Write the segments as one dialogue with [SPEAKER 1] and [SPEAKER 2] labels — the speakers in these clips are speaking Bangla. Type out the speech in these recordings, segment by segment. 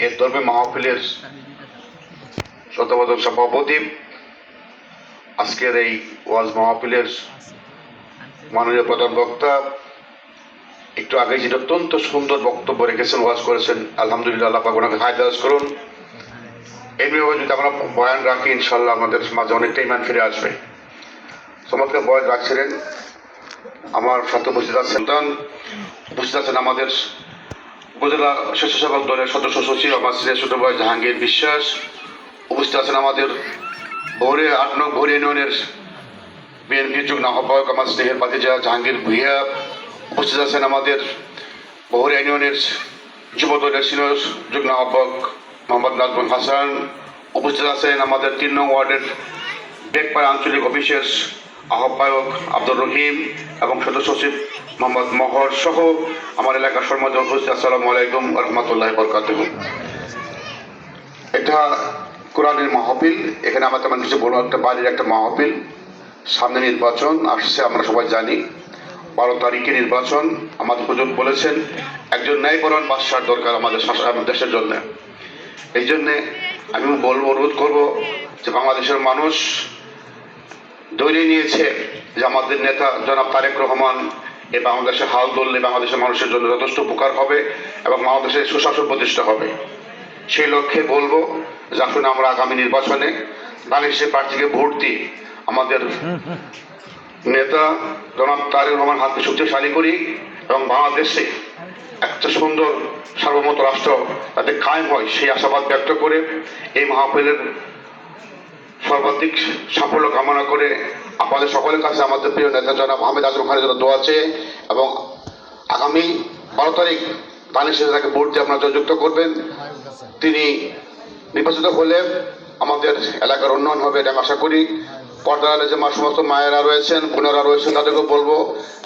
[SPEAKER 1] এর ধর্মী মাহফিলের শতবর্ধক সভাপতি, আজকের এই ওয়াজ মাহফিলের মাননীয় প্রধান বক্তা, একটু আগে যেটা অত্যন্ত সুন্দর বক্তব্য রেখেছেন, ওয়াজ করেছেন, আলহামদুলিল্লাহ, আল্লাহ পাক ওনাকে হায়দারাজ করুন। এইভাবে যদি আমরা বয়ান রাখি, ইনশাল্লাহ আমাদের মাঝে অনেকটা ইমান ফিরে আসবে। চমৎকার বয়ান রাখছিলেন। আমার সাথে উপস্থিত আছেন আমাদের উপজেলা স্বেচ্ছাসেবক দলের সদস্য সচিব আমার ছোট ভাই জাহাঙ্গীর বিশ্বাস। উপস্থিত আছেন আমাদের ভোরে 8 নং ভোরে ইউনিয়নের বিএনপি যুগ্ম আহ্বায়ক আমার স্নেহের ভাতিজা জাহাঙ্গীর ভুইয়া। উপস্থিত আছেন আমাদের ভোরে ইউনিয়নের যুব দলের সিনিয়র যুগ্ম আহ্বায়ক মোহাম্মদ নাজমুল হাসান। উপস্থিত আছেন আমাদের 3 নং ওয়ার্ডের বেগপাড়া আঞ্চলিক অফিসের আহ্বায়ক আব্দুর রহিম এবং সদস্য সচিব মোহাম্মদ মহর সহ আমার এলাকার সম্মানিত উপস্থিত, আসসালামু আলাইকুম ওয়া রাহমাতুল্লাহি ওয়া বারাকাতুহু। এটা কোরআনের মাহফিল, এখানে আমার তেমন কিছু বলার একটা বাড়ির একটা মাহফিল। সামনে নির্বাচন আসছে, আমরা সবাই জানি 12 তারিখে নির্বাচন। আমাদের হুজুর বলেছেন একজন ন্যায়পরায়ণ বাদশার দরকার আমাদের দেশের জন্য। এই জন্যে আমি অনুরোধ করব যে বাংলাদেশের মানুষ ধৈর্য নিয়েছে যে আমাদের নেতা জনাব তারেক রহমান এই বাংলাদেশের হাল ধরলে বাংলাদেশের মানুষের জন্য যথেষ্ট উপকার হবে এবং বাংলাদেশের সুশাসন প্রতিষ্ঠা হবে। সেই লক্ষ্যে বলবো যে আসুন আমরা আগামী নির্বাচনে বাংলাদেশের প্রার্থীকে ভোট দিয়ে আমাদের নেতা জনাব তারেক রহমান হাতকে শক্তিশালী করি এবং বাংলাদেশে একটা সুন্দর সার্বভৌম রাষ্ট্র যাতে কায়েম হয় সেই আশাবাদ ব্যক্ত করে এই মাহফিলের সর্বাধিক সাফল্য কামনা করে আপনাদের সকলের কাছে আমাদের প্রিয় নেতা জনাব আহমেদ আজম খানের জন্য দোয়া আছে এবং আগামী 12 তারিখ বাংলাদেশে তাকে ভোট দিয়ে আপনারা যুক্ত করবেন। তিনি নির্বাচিত হলে আমাদের এলাকার উন্নয়ন হবে এটা আশা করি। পর্দার আলে যে সমস্ত মায়েরা রয়েছেন, বোনেরা রয়েছেন, তাদেরকেও বলবো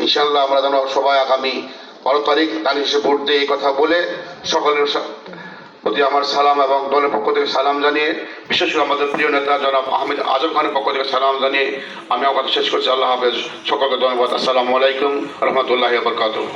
[SPEAKER 1] ইনশাআল্লাহ আমরা যেন সবাই আগামী 12 তারিখ বাংলাদেশে ভোট দিয়ে এই কথা বলে সকলের প্রতি আমার সালাম এবং দলের পক্ষ থেকে সালাম জানিয়ে, বিশেষ করে আমাদের প্রিয় নেতা জনাব আহমেদ আজম খানের পক্ষ থেকে সালাম জানিয়ে আমি আমার কথা শেষ করছি। আল্লাহ হাফেজ, সকলকে ধন্যবাদ। আসসালামু আলাইকুম ওয়া রাহমাতুল্লাহি ওয়া বারাকাতুহু।